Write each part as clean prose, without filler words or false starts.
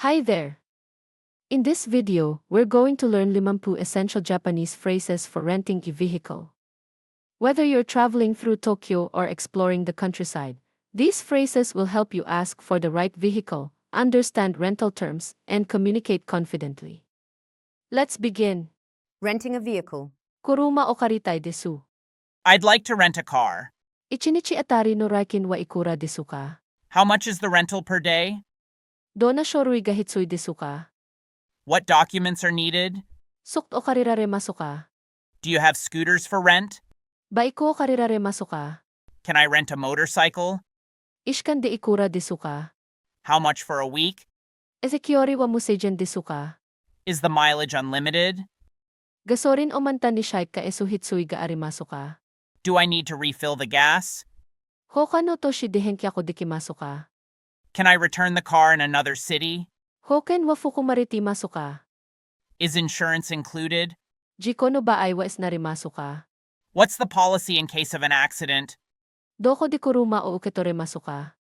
Hi there! In this video, we're going to learn 50 essential Japanese phrases for renting a vehicle. Whether you're traveling through Tokyo or exploring the countryside, these phrases will help you ask for the right vehicle, understand rental terms, and communicate confidently. Let's begin. Renting a vehicle. Kuruma o karitai desu. I'd like to rent a car. Ichinichi atari no raikin wa ikura desu ka. How much is the rental per day? Dona shorui ga hitsui desu ka. What documents are needed? Sukt o karirare masu ka. Do you have scooters for rent? Baiko o karirare masu ka. Can I rent a motorcycle? Ishkan de ikura desu ka. How much for a week? Ezekiori wa musejan desu ka. Is the mileage unlimited? Gasorin o mantan ni Shaik ka esu hitsui ga arimasu ka. Do I need to refill the gas? Hoka no toshi dehenki ako dikimasu ka. Can I return the car in another city? Hoken wa fuku maritimasu ka. Is insurance included? Jiko no ba ay wa isnarimasu ka. What's the policy in case of an accident? Doko di kuruma o uketoremasu ka.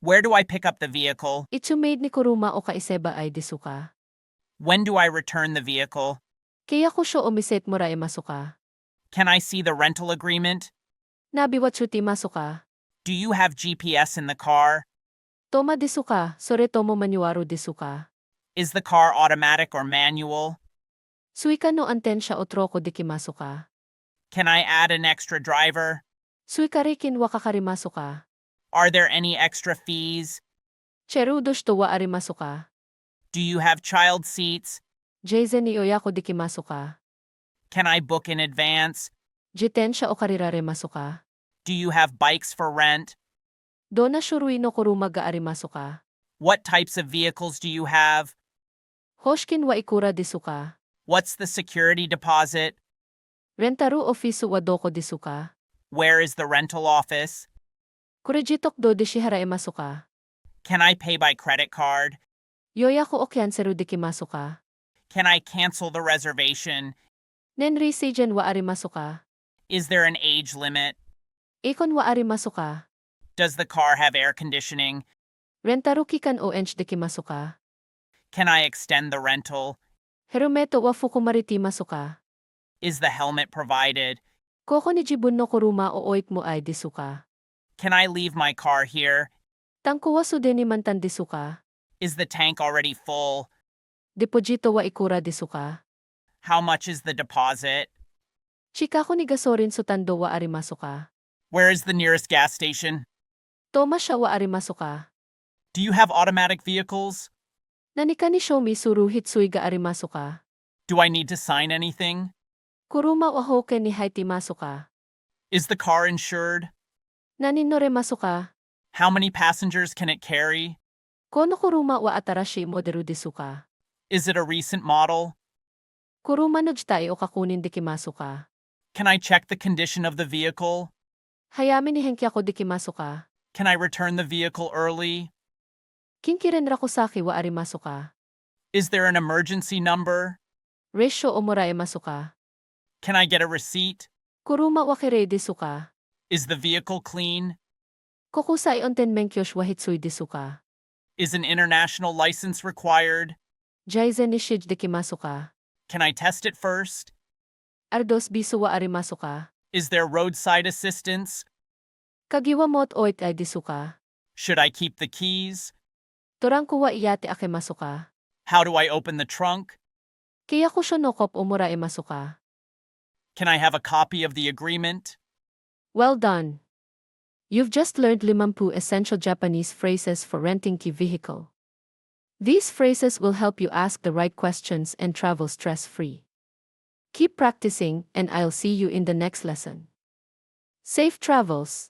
Where do I pick up the vehicle? Itsumade ni kuruma o kaiseba ay desu ka. When do I return the vehicle? Kaya ko syo omiset mo ra emasu ka. Can I see the rental agreement? Nabi wa tsuti masu ka. Do you have GPS in the car? Toma desu ka, sore tomo manyuaro desu ka. Is the car automatic or manual? Suika no antensya o troko dikimasu ka. Can I add an extra driver? Suika rikin wa kakarimasu ka. Are there any extra fees? Cherudos to wa arimasu ka. Do you have child seats? Jason ni oyako dikimasu ka. Can I book in advance? Jitensya o karirare masu ka. Do you have bikes for rent? Dona shurui no kuruma ga arimasu ka. What types of vehicles do you have? Hoshkin wa ikura desu ka. What's the security deposit? Rentaru ofisu wa doko desu ka. Where is the rental office? Kurejitok do deshihara emasu ka. Can I pay by credit card? Yoyako o kyanseru dikimasu ka. Can I cancel the reservation? Nenri sejen wa arimasu ka. Is there an age limit? Ikon wa arimasu ka. Does the car have air conditioning? Rentaru kikan o ench dikimasu ka. Can I extend the rental? Herumeto wa fuku maritimasu ka. Is the helmet provided? Koko ni jibun no kuruma o oik mo ay desu ka. Can I leave my car here? Tangko wa sudeni mantan desu ka. Is the tank already full? Deposito wa ikura desu ka. How much is the deposit? Chikako ni gasorin sutando wa arimasu ka. Where is the nearest gas station? Toma siya wa arimasu ka. Do you have automatic vehicles? Nanika ni Shomi suru hitsui ga arimasu ka. Do I need to sign anything? Kuruma wa hoken ni haitimasu ka. Is the car insured? Naninnoremasu ka. How many passengers can it carry? Kono kuruma wa atarashi moderu desu ka. Is it a recent model? Kuruma no jitai o kakunin dikimasu ka. Can I check the condition of the vehicle? Hayami ni henki ako dikimasu ka. Can I return the vehicle early? Kinkiren rakusaki wa arimasu ka. Is there an emergency number? Resyo o morae masu ka. Can I get a receipt? Kuruma wa kirei desu ka. Is the vehicle clean? Kokusai onten menkyosh wa hitsui desu ka. Is an international license required? Jaizen ni shij dikimasu ka. Can I test it first? Ardos bisu wa arimasu ka. Is there roadside assistance? Kagiwa mot oit ay desu ka. Should I keep the keys? Torangko wa iyate akemasu ka. How do I open the trunk? Kaya ko shonokop o morae masu ka. Can I have a copy of the agreement? Well done! You've just learned 50 essential Japanese phrases for renting a vehicle. These phrases will help you ask the right questions and travel stress-free. Keep practicing, and I'll see you in the next lesson. Safe travels!